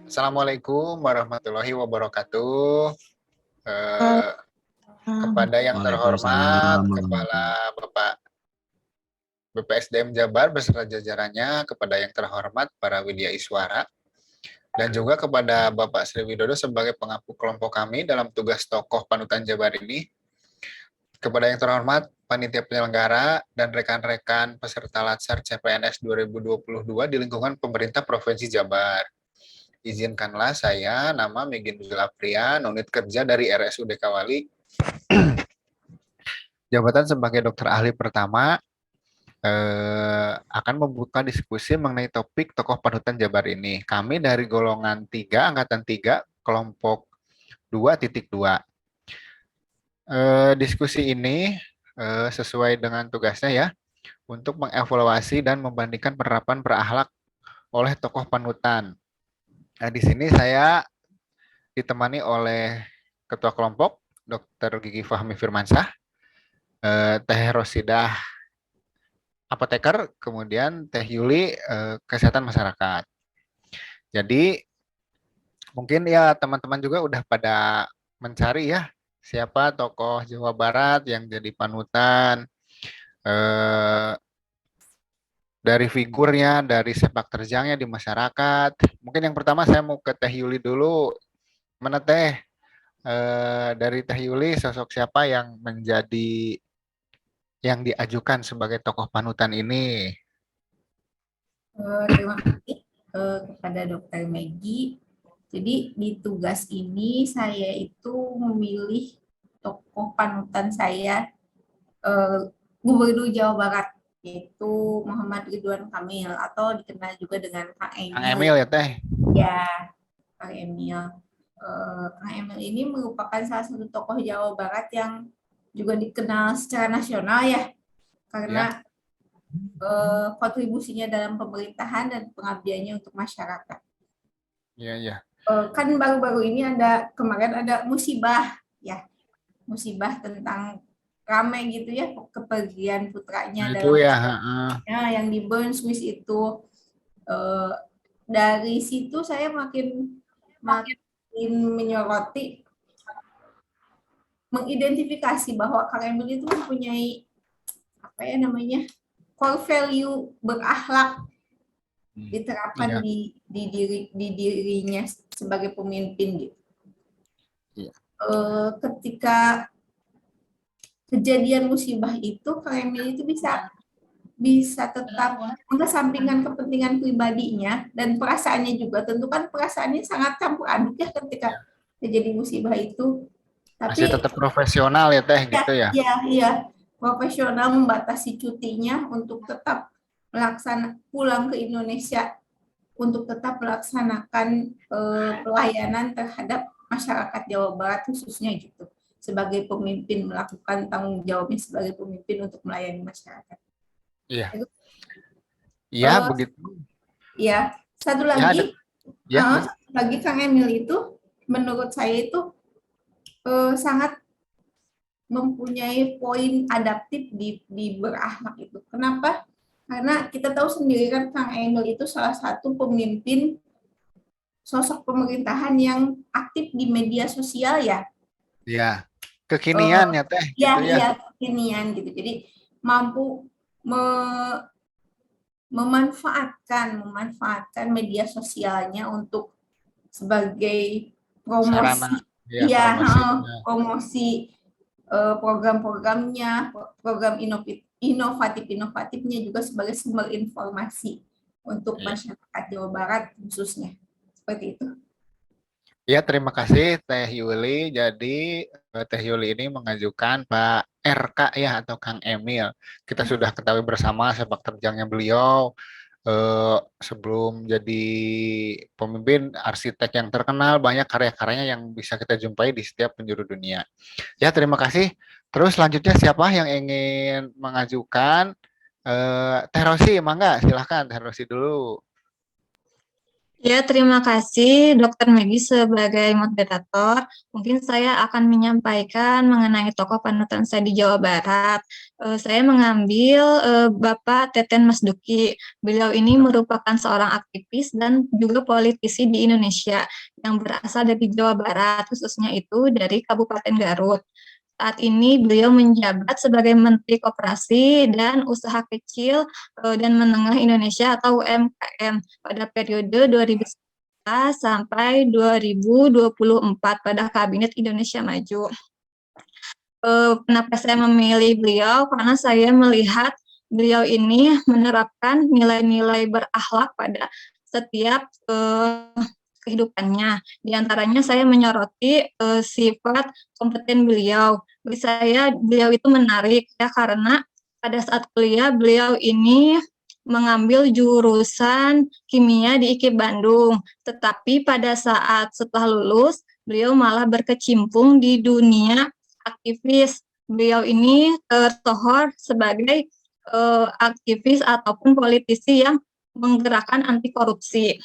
Assalamualaikum warahmatullahi wabarakatuh. Eh, Kepada yang terhormat Waalaikumsalam warahmatullahi. Kepala Bapak BPSDM Jabar beserta jajarannya, kepada yang terhormat para widya iswara, dan juga kepada Bapak Sri Widodo sebagai pengampu kelompok kami dalam tugas tokoh panutan Jabar ini, kepada yang terhormat panitia penyelenggara dan rekan-rekan peserta Latsar CPNS 2022 di lingkungan pemerintah Provinsi Jabar. Izinkanlah saya, nama Megin Zulafrian, unit kerja dari RSUD Kawali, jabatan sebagai dokter ahli pertama, akan membuka diskusi mengenai topik tokoh panutan Jabar ini. Kami dari golongan 3, angkatan 3, kelompok 2.2. Diskusi ini sesuai dengan tugasnya ya, untuk mengevaluasi dan membandingkan penerapan berakhlak oleh tokoh panutan. Nah, di sini saya ditemani oleh Ketua Kelompok, Dr. Gigi Fahmi Firmansyah, Teh Rosidah apoteker, kemudian Teh Yuli kesehatan masyarakat. Jadi mungkin ya teman-teman juga udah pada mencari ya siapa tokoh Jawa Barat yang jadi panutan, eh, dari figurnya, dari sepak terjangnya di masyarakat. Mungkin yang pertama saya mau ke Teh Yuli dulu. Mana Teh? Dari Teh Yuli sosok siapa yang menjadi yang diajukan sebagai tokoh panutan ini? Terima kasih kepada Dokter Maggie. Jadi di tugas ini saya itu memilih tokoh panutan saya, Gubernur Jawa Barat, yaitu Muhammad Ridwan Kamil atau dikenal juga dengan Kang Kang Emil. Emil ya Teh? Ya, Kang Emil. Kang Emil ini merupakan salah satu tokoh Jawa Barat yang juga dikenal secara nasional ya, karena kontribusinya dalam pemerintahan dan pengabdiannya untuk masyarakat. Iya, iya. Kan baru-baru ini kemarin ada musibah ya, musibah tentang ramai gitu ya, kepergian putranya Itu dalam ya. yang di Bern Swiss itu. Dari situ saya makin menyoroti, mengidentifikasi bahwa Kang Emil itu mempunyai apa ya namanya, core value berakhlak diterapkan di dirinya sebagai pemimpin gitu. Iya. Ketika kejadian musibah itu, Kang Emil itu bisa tetap mengesampingkan kepentingan pribadinya dan perasaannya juga. Tentu kan perasaannya sangat campur aduk ya ketika terjadi musibah itu. Masih Tapi tetap profesional ya Teh gitu ya. Iya, profesional membatasi cutinya untuk tetap pulang ke Indonesia untuk tetap melaksanakan pelayanan terhadap masyarakat Jawa Barat khususnya gitu, sebagai pemimpin, melakukan tanggung jawabnya sebagai pemimpin untuk melayani masyarakat. Iya. Iya, begitu. Ya, satu lagi, Kang Emil itu menurut saya itu sangat mempunyai poin adaptif di berakhlak itu. Kenapa? Karena kita tahu sendiri kan Kang Emil itu salah satu pemimpin sosok pemerintahan yang aktif di media sosial ya. Iya. Kekinian ya Teh gitu ya. Iya, kekinian gitu. Jadi mampu memanfaatkan media sosialnya untuk sebagai promosi, promosi program-programnya, program inovatifnya juga sebagai sumber informasi untuk masyarakat Jawa Barat khususnya. Seperti itu. Ya, terima kasih Teh Yuli. Jadi Teh Yuli ini mengajukan Pak RK ya atau Kang Emil. Kita sudah ketahui bersama sepak terjangnya beliau, sebelum jadi pemimpin, arsitek yang terkenal, banyak karya-karyanya yang bisa kita jumpai di setiap penjuru dunia. Ya, terima kasih. Terus selanjutnya siapa yang ingin mengajukan? Teh Rosi, mangga silahkan Teh Rosi dulu. Ya, terima kasih Dokter Megi sebagai moderator. Mungkin saya akan menyampaikan mengenai tokoh panutan saya di Jawa Barat. Saya mengambil Bapak Teten Mas Duki. Beliau ini merupakan seorang aktivis dan juga politisi di Indonesia yang berasal dari Jawa Barat, khususnya itu dari Kabupaten Garut. Saat ini beliau menjabat sebagai Menteri Koperasi dan Usaha Kecil dan Menengah Indonesia atau UMKM pada periode 2011 sampai 2024 pada Kabinet Indonesia Maju. Kenapa saya memilih beliau? Karena saya melihat beliau ini menerapkan nilai-nilai berakhlak pada setiap kehidupannya. Di antaranya saya menyoroti sifat kompeten beliau. Bagi saya beliau itu menarik ya karena pada saat kuliah beliau ini mengambil jurusan kimia di IKIP Bandung. Tetapi pada saat setelah lulus, beliau malah berkecimpung di dunia aktivis. Beliau ini tersohor sebagai aktivis ataupun politisi yang menggerakkan anti korupsi.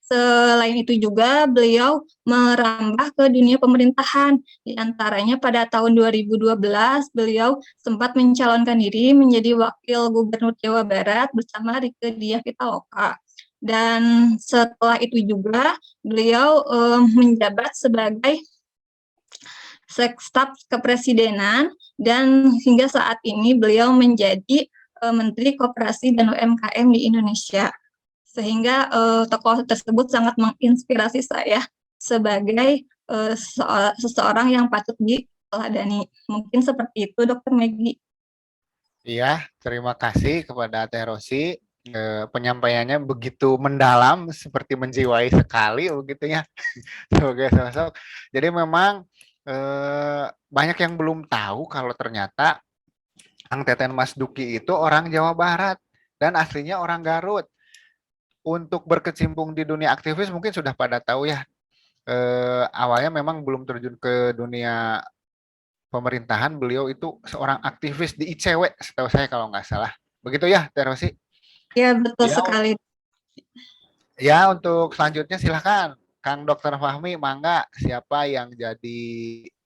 Selain itu juga beliau merambah ke dunia pemerintahan. Di antaranya pada tahun 2012 beliau sempat mencalonkan diri menjadi wakil gubernur Jawa Barat bersama Rieke Diah Pitaloka. Dan setelah itu juga beliau menjabat sebagai staf kepresidenan dan hingga saat ini beliau menjadi Menteri Koperasi dan UMKM di Indonesia. Sehingga tokoh tersebut sangat menginspirasi saya sebagai seseorang yang patut diteladani. Mungkin seperti itu, Dokter Megi. Iya, terima kasih kepada Teh Rosi. Penyampaiannya begitu mendalam, seperti menjiwai sekali begitu ya sebagai sosok. Jadi memang banyak yang belum tahu kalau ternyata Kang Teten Mas Duki itu orang Jawa Barat dan aslinya orang Garut. Untuk berkecimpung di dunia aktivis mungkin sudah pada tahu ya. Awalnya memang belum terjun ke dunia pemerintahan, beliau itu seorang aktivis di ICW, setahu saya kalau nggak salah. Begitu ya, Terosi? Ya, betul Ya, sekali. ya untuk selanjutnya silahkan. Kang Dokter Fahmi, mangga siapa yang jadi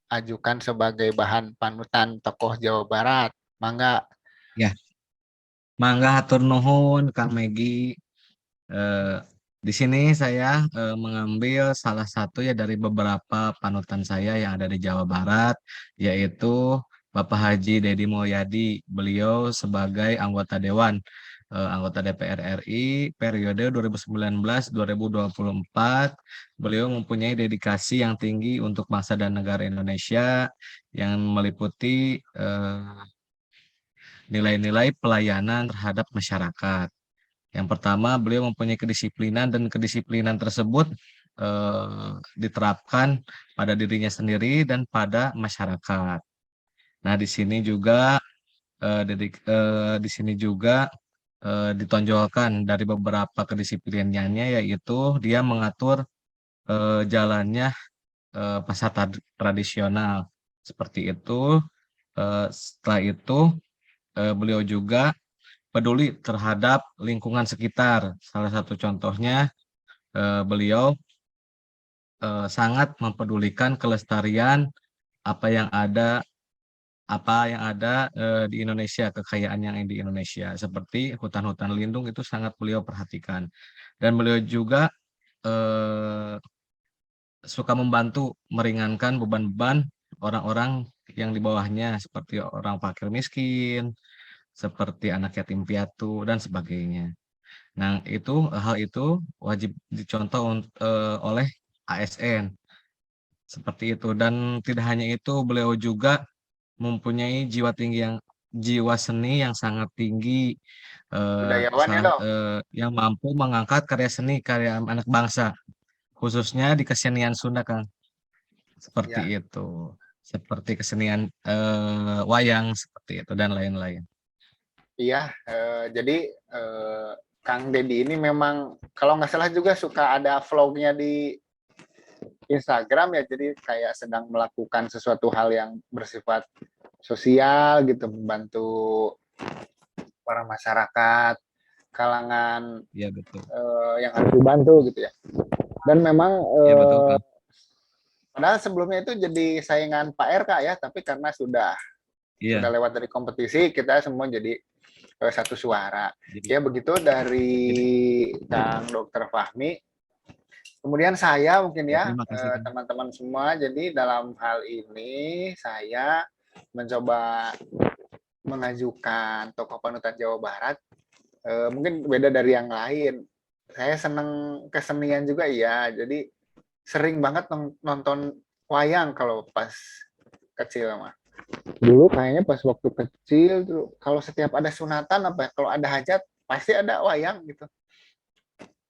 ajukan sebagai bahan panutan tokoh Jawa Barat? Mangga. Ya, mangga hatur nuhun Kang Megi. Eh, di sini saya mengambil salah satu ya dari beberapa panutan saya yang ada di Jawa Barat, yaitu Bapak Haji Deddy Mulyadi. Beliau sebagai anggota Dewan, anggota DPR RI periode 2019-2024. Beliau mempunyai dedikasi yang tinggi untuk bangsa dan negara Indonesia yang meliputi nilai-nilai pelayanan terhadap masyarakat. Yang pertama, beliau mempunyai kedisiplinan dan kedisiplinan tersebut diterapkan pada dirinya sendiri dan pada masyarakat. Nah, di sini juga di sini juga ditonjolkan dari beberapa kedisiplinannya, yaitu dia mengatur jalannya pasar tradisional seperti itu. Setelah itu beliau juga peduli terhadap lingkungan sekitar. Salah satu contohnya beliau sangat mempedulikan kelestarian apa yang ada di Indonesia, kekayaan yang ada di Indonesia seperti hutan-hutan lindung itu sangat beliau perhatikan. Dan beliau juga eh, suka membantu meringankan beban-beban orang-orang yang di bawahnya seperti orang fakir miskin, seperti anak yatim piatu dan sebagainya. Nah, hal itu wajib dicontoh oleh ASN seperti itu. Dan tidak hanya itu, beliau juga mempunyai jiwa seni yang sangat tinggi, Budayawan ya dong. yang mampu mengangkat karya seni karya anak bangsa, khususnya di kesenian Sunda, Kang. Seperti Ya, itu. Seperti kesenian wayang seperti itu dan lain-lain. iya. Jadi Kang Dedi ini memang kalau nggak salah juga suka ada vlognya di Instagram ya, jadi kayak sedang melakukan sesuatu hal yang bersifat sosial gitu, membantu para masyarakat. kalangan Iya betul. yang harus dibantu gitu ya. Dan memang Iya betul Kang. padahal sebelumnya itu jadi saingan Pak RK ya, tapi karena sudah Iya. lewat dari kompetisi, kita semua jadi satu suara. Jadi, Ya begitu dari Kang Dr. Fahmi. Kemudian saya mungkin ya, terima kasih Kang. teman-teman semua, jadi dalam hal ini saya mencoba mengajukan tokoh panutan Jawa Barat, mungkin beda dari yang lain. Saya senang kesenian juga ya, jadi sering banget nonton wayang kalau pas kecil mah. Dulu kayaknya pas waktu kecil tuh kalau setiap ada sunatan apa kalau ada hajat pasti ada wayang gitu.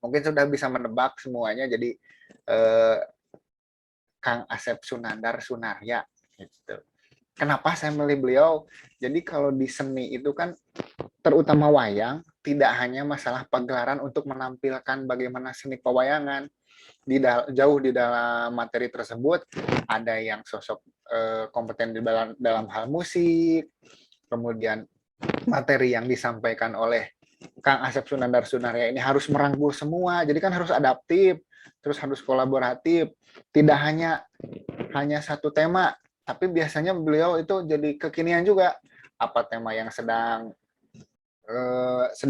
Mungkin sudah bisa menebak semuanya, jadi Kang Asep Sunandar Sunarya gitu. Kenapa saya milih beliau? Jadi kalau di seni itu kan terutama wayang tidak hanya masalah pagelaran untuk menampilkan bagaimana seni pewayangan. Jauh di dalam materi tersebut ada yang sosok kompeten di dalam hal musik, kemudian materi yang disampaikan oleh Kang Asep Sunandar Sunarya ini harus merangkul semua, jadi kan harus adaptif, terus harus kolaboratif, tidak hanya satu tema, tapi biasanya beliau itu jadi kekinian juga, apa tema yang sedang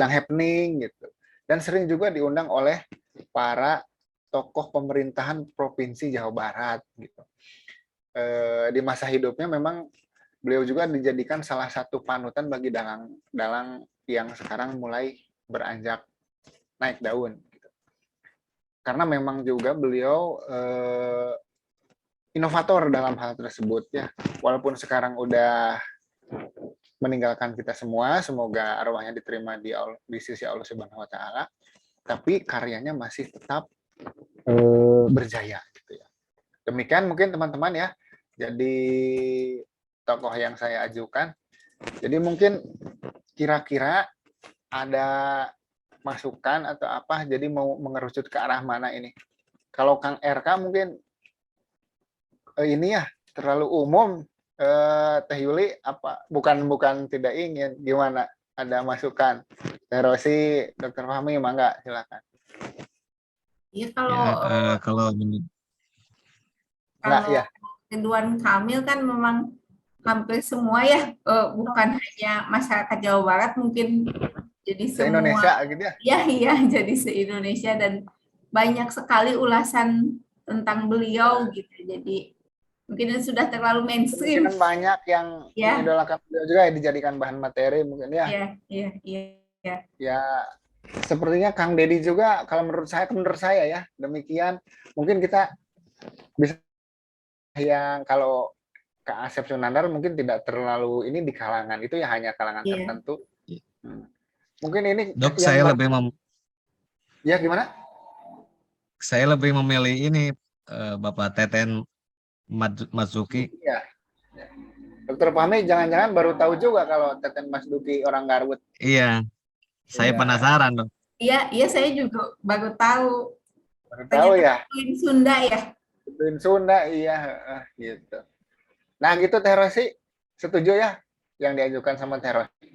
happening gitu, dan sering juga diundang oleh para tokoh pemerintahan provinsi Jawa Barat gitu. Di masa hidupnya memang beliau juga dijadikan salah satu panutan bagi dalang yang sekarang mulai beranjak naik daun. Gitu. Karena memang juga beliau inovator dalam hal tersebut ya. Walaupun sekarang udah meninggalkan kita semua, semoga arwahnya diterima di sisi Allah Subhanahu Wa Taala. Tapi karyanya masih tetap berjaya. Gitu ya. Demikian mungkin teman-teman ya. Jadi tokoh yang saya ajukan. Jadi mungkin kira-kira ada masukan atau apa, jadi mau mengerucut ke arah mana ini? Kalau Kang RK mungkin ini ya terlalu umum, Teh Yuli apa? Bukan tidak ingin, gimana? Ada masukan? Teh Rosi, Dr. Fahmi, mangga silakan. Iya Kalau ya. Ridwan Kamil kan memang hampir semua ya, bukan hanya masyarakat Jawa Barat, mungkin jadi semua se-Indonesia gitu ya. Iya, jadi se-Indonesia, dan banyak sekali ulasan tentang beliau gitu. Jadi mungkin sudah terlalu mainstream. Mungkin banyak yang mengidolakan beliau juga ya, dijadikan bahan materi mungkin ya. Iya. Ya, sepertinya Kang Deddy juga kalau menurut saya ya, demikian. Mungkin kita bisa yang kalau Kak Asep Sunandar mungkin tidak terlalu ini di kalangan itu ya, hanya kalangan tertentu. Mungkin ini Dok, saya lebih ya gimana? Saya lebih memilih ini Bapak Teten Mas-Duki. Iya. Dokter Fahmi jangan-jangan baru tahu juga kalau Teten Mas-Duki orang Garut. Iya. Saya penasaran, Dok. Iya, saya juga baru tahu. Baru tahu ya. Tuin Sunda ya. Tuin Sunda, iya, gitu. Nah gitu Teh Rosi, setuju ya yang diajukan sama Teh Rosi?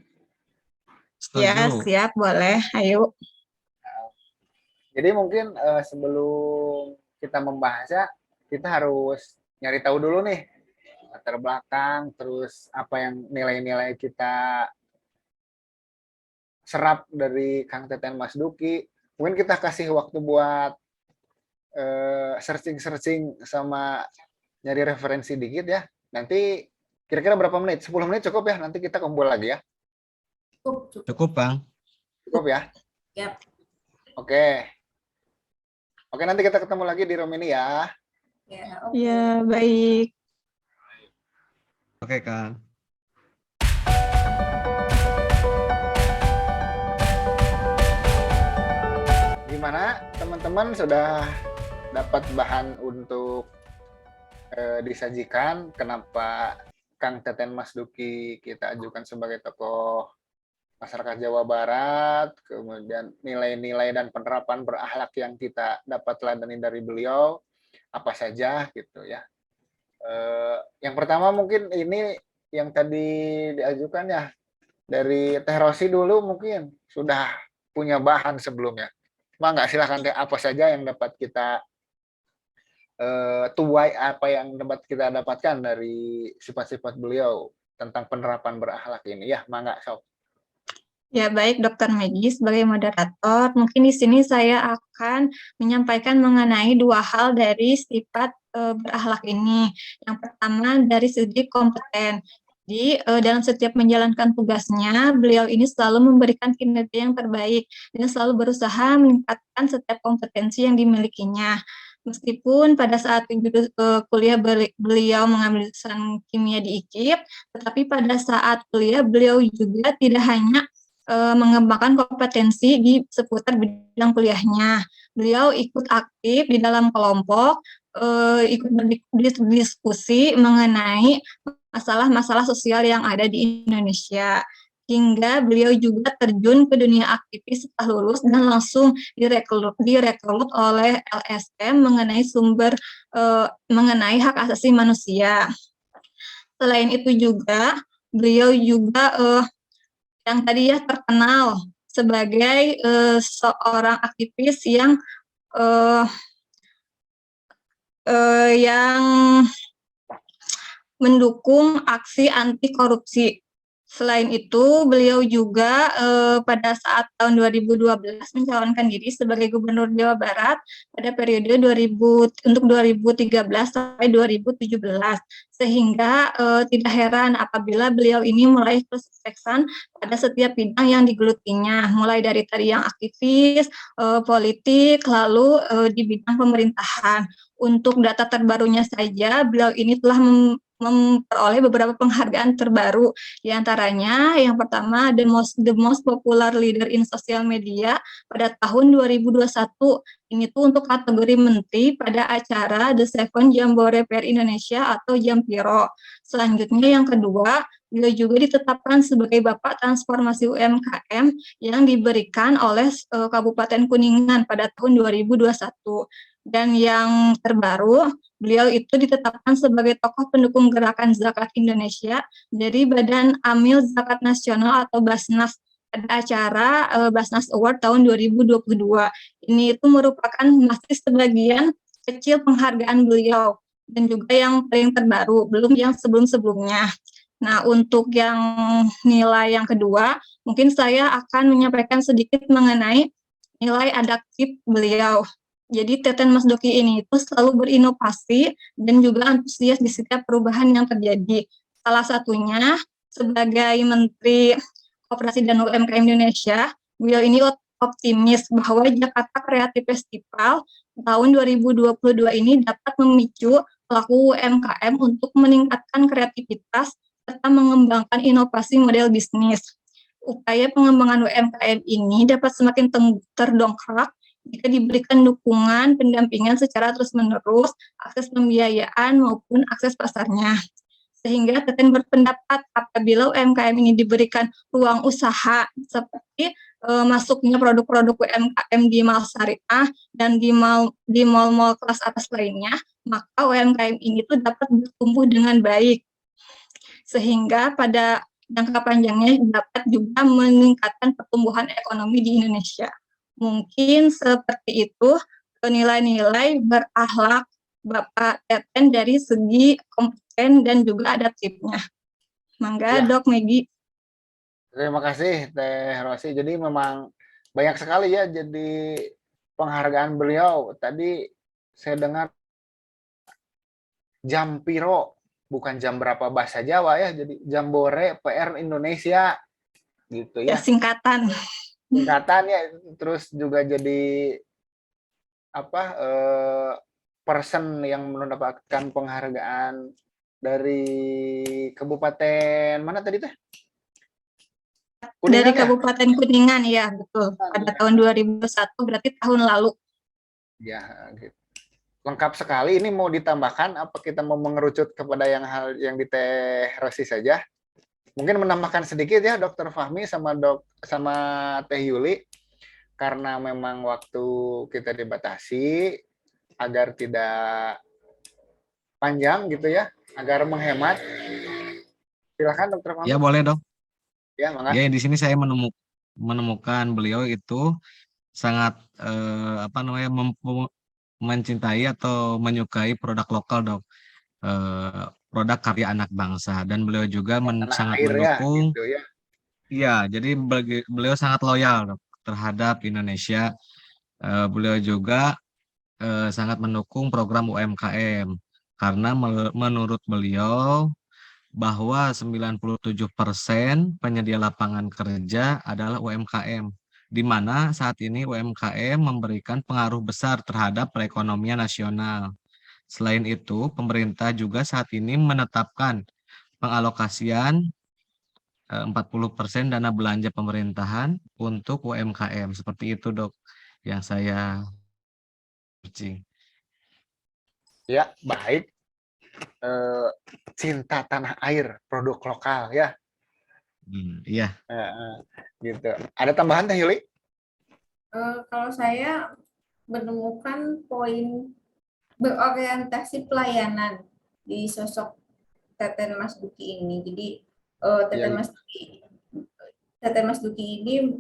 Setuju. Ya, siap, boleh. Ayo. Jadi mungkin sebelum kita membahasnya, kita harus nyari tahu dulu nih latar belakang, terus apa yang nilai-nilai kita serap dari Kang Teten Mas-Duki. Mungkin kita kasih waktu buat searching sama nyari referensi dikit ya. Nanti kira-kira berapa menit? 10 menit cukup ya? Nanti kita kumpul lagi ya. Cukup, Bang. Cukup ya? Yap. Oke, nanti kita ketemu lagi di room ini ya. Ya, baik. Oke, Kang. Gimana teman-teman, sudah dapat bahan untuk disajikan kenapa Kang Teten Mas-Duki kita ajukan sebagai tokoh masyarakat Jawa Barat, kemudian nilai-nilai dan penerapan berakhlak yang kita dapat teladani dari beliau apa saja gitu ya. Yang pertama mungkin ini yang tadi diajukan ya, dari Teh Rosi dulu mungkin sudah punya bahan sebelumnya. Mangga silahkan Teh, apa saja yang dapat kita tuai, apa yang dapat kita dapatkan dari sifat-sifat beliau tentang penerapan berakhlak ini. Ya, mangga sok. Ya, baik Dokter Megi sebagai moderator, mungkin di sini saya akan menyampaikan mengenai dua hal dari sifat berakhlak ini. Yang pertama dari segi kompeten. Jadi dalam setiap menjalankan tugasnya, beliau ini selalu memberikan kinerja yang terbaik dan selalu berusaha meningkatkan setiap kompetensi yang dimilikinya. Meskipun pada saat kuliah beliau mengambil jurusan kimia di IKIP, tetapi pada saat kuliah beliau juga tidak hanya mengembangkan kompetensi di seputar bidang kuliahnya. Beliau ikut aktif di dalam kelompok, ikut berdiskusi mengenai masalah-masalah sosial yang ada di Indonesia. Hingga beliau juga terjun ke dunia aktivis setelah lulus dan langsung direkrut oleh LSM mengenai hak asasi manusia. Selain itu juga beliau juga yang tadi ya terkenal sebagai seorang aktivis yang mendukung aksi anti korupsi. Selain itu, beliau juga pada saat tahun 2012 mencalonkan diri sebagai Gubernur Jawa Barat pada periode 2013 sampai 2017. Sehingga tidak heran apabila beliau ini mulai kesuksesan pada setiap bidang yang digelutinya, mulai dari tadi yang aktivis, politik, lalu di bidang pemerintahan. Untuk data terbarunya saja, beliau ini telah memperoleh beberapa penghargaan terbaru. Di antaranya yang pertama the most popular leader in social media pada tahun 2021. Ini tuh untuk kategori menteri pada acara The Seven Jambore Fair Indonesia atau Jampiro. Selanjutnya yang kedua, beliau juga ditetapkan sebagai Bapak Transformasi UMKM yang diberikan oleh Kabupaten Kuningan pada tahun 2021. Dan yang terbaru, beliau itu ditetapkan sebagai tokoh pendukung gerakan zakat Indonesia dari Badan Amil Zakat Nasional atau Basnas pada acara Basnas Award tahun 2022. Ini itu merupakan masih sebagian kecil penghargaan beliau dan juga yang paling terbaru, belum yang sebelum-sebelumnya. Nah, untuk yang nilai yang kedua, mungkin saya akan menyampaikan sedikit mengenai nilai adaptif beliau. Jadi Teten Mas Doki ini itu selalu berinovasi dan juga antusias di setiap perubahan yang terjadi. Salah satunya sebagai Menteri Koperasi dan UMKM Indonesia, beliau ini optimis bahwa Jakarta Creative Festival tahun 2022 ini dapat memicu pelaku UMKM untuk meningkatkan kreativitas serta mengembangkan inovasi model bisnis. Upaya pengembangan UMKM ini dapat semakin terdongkrak jika diberikan dukungan pendampingan secara terus-menerus, akses pembiayaan maupun akses pasarnya. Sehingga Teten berpendapat apabila UMKM ini diberikan ruang usaha seperti masuknya produk-produk UMKM di mall syariah dan di mall-mall kelas atas lainnya, maka UMKM ini tuh dapat bertumbuh dengan baik. Sehingga pada jangka panjangnya dapat juga meningkatkan pertumbuhan ekonomi di Indonesia. Mungkin seperti itu nilai-nilai berakhlak Bapak Teten dari segi kompeten dan juga adaptifnya. Mangga, ya. Dok Megi. Terima kasih Teh Rosi. Jadi memang banyak sekali ya jadi penghargaan beliau. Tadi saya dengar Jampiro, bukan jam berapa bahasa Jawa ya, jadi Jambore PR Indonesia gitu ya. Singkatan ya, terus juga jadi person yang mendapatkan penghargaan dari kabupaten mana tadi Teh? Dari Kabupaten Kuningan ya, betul. Pada tahun 2001 berarti tahun lalu. Ya, gitu. Lengkap sekali. Ini mau ditambahkan apa kita mau mengerucut kepada hal yang di Teh Rosi saja? Mungkin menambahkan sedikit ya Dokter Fahmi sama Teh Yuli, karena memang waktu kita dibatasi agar tidak panjang gitu ya, agar menghemat. Silakan Dokter Fahmi. Ya boleh dong. Ya, makasih. Ya di sini saya menemukan menemukan beliau itu sangat mencintai atau menyukai produk lokal, Dok. Produk karya anak bangsa, dan beliau juga Tanah sangat air ya, mendukung. gitu ya. Iya, jadi beliau sangat loyal, Dok, terhadap Indonesia. Beliau juga sangat mendukung program UMKM karena menurut beliau bahwa 97% penyedia lapangan kerja adalah UMKM, di mana saat ini UMKM memberikan pengaruh besar terhadap perekonomian nasional. Selain itu, pemerintah juga saat ini menetapkan pengalokasian 40% dana belanja pemerintahan untuk UMKM. Seperti itu, Dok, yang saya searching. Ya, baik. Cinta tanah air, produk lokal ya. Iya. Gitu. Ada tambahan Teh Yuli? Kalau saya menemukan poin berorientasi pelayanan di sosok Teten Mas Duki ini. Jadi Teten Mas Duki ini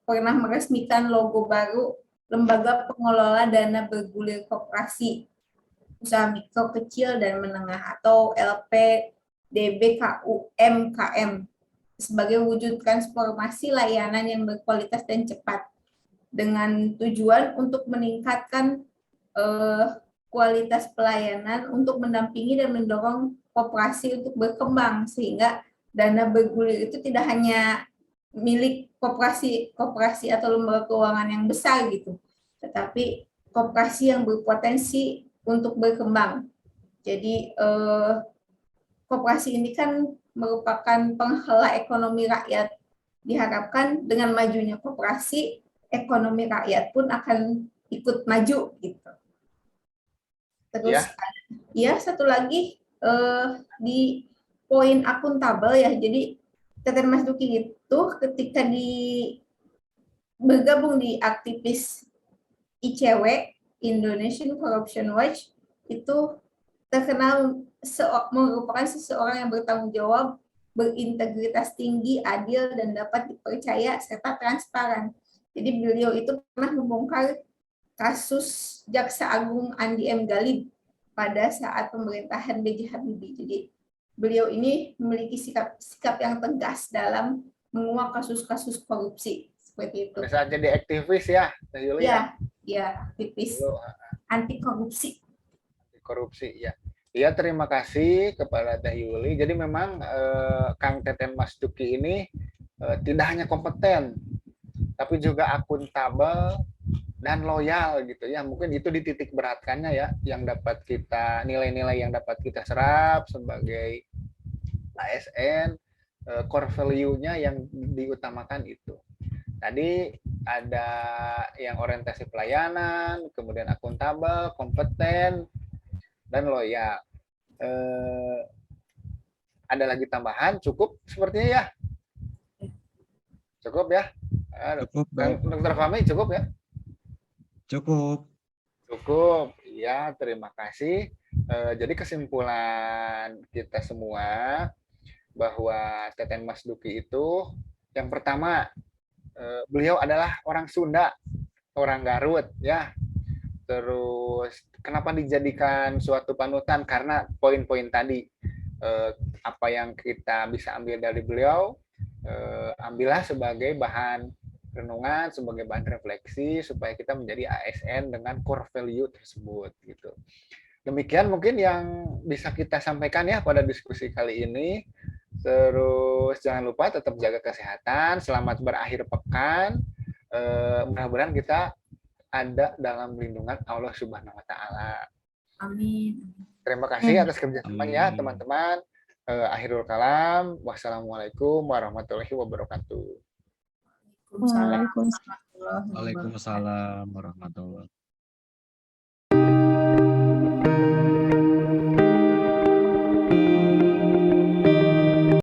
pernah meresmikan logo baru Lembaga Pengelola Dana Bergulir Koperasi Usaha Mikro Kecil dan Menengah atau LPDBKUMKM sebagai wujud transformasi layanan yang berkualitas dan cepat dengan tujuan untuk meningkatkan kualitas pelayanan untuk mendampingi dan mendorong koperasi untuk berkembang sehingga dana bergulir itu tidak hanya milik koperasi atau lembaga keuangan yang besar gitu, tetapi koperasi yang berpotensi untuk berkembang. Jadi koperasi ini kan merupakan penghala ekonomi rakyat. Diharapkan dengan majunya koperasi, ekonomi rakyat pun akan ikut maju gitu. Terus ya satu lagi di poin akuntabel ya. Jadi Teten Mas Duki itu ketika bergabung di aktivis ICW, Indonesian Corruption Watch, itu terkenal merupakan seseorang yang bertanggung jawab, berintegritas tinggi, adil, dan dapat dipercaya, serta transparan. Jadi beliau itu pernah membongkar kasus Jaksa Agung Andi M. Galib pada saat pemerintahan B.J. Habibie. Jadi beliau ini memiliki sikap yang tegas dalam menguak kasus-kasus korupsi. Seperti itu. Bisa jadi aktivis ya, Teh Yuli ya? Ya, aktivis anti korupsi. Anti korupsi ya. Iya, terima kasih kepada Teh Yuli. Jadi memang Kang Teten Mas Duki ini tidak hanya kompeten, tapi juga akuntabel dan loyal gitu ya. Mungkin itu dititik beratkannya ya, yang dapat kita nilai-nilai yang dapat kita serap sebagai ASN, core value-nya yang diutamakan itu. Tadi ada yang orientasi pelayanan, kemudian akuntabel, kompeten, dan loyal. Ada lagi tambahan? Cukup sepertinya ya? Cukup ya? Cukup, Dr. Fahmi cukup ya? Cukup. Cukup. Ya, terima kasih. Jadi kesimpulan kita semua bahwa Teten Mas Duki itu yang pertama, beliau adalah orang Sunda, orang Garut ya. Terus kenapa dijadikan suatu panutan? Karena poin-poin tadi, apa yang kita bisa ambil dari beliau, ambillah sebagai bahan renungan, sebagai bahan refleksi supaya kita menjadi ASN dengan core value tersebut gitu. Demikian mungkin yang bisa kita sampaikan ya pada diskusi kali ini. Terus jangan lupa tetap jaga kesehatan, selamat berakhir pekan. Mudah-mudahan kita ada dalam lindungan Allah Subhanahu wa taala. Amin. Terima kasih atas kerjasamanya teman-teman. Akhirul kalam. Wassalamualaikum warahmatullahi wabarakatuh. Waalaikumsalam. Waalaikumsalam warahmatullahi wabarakatuh.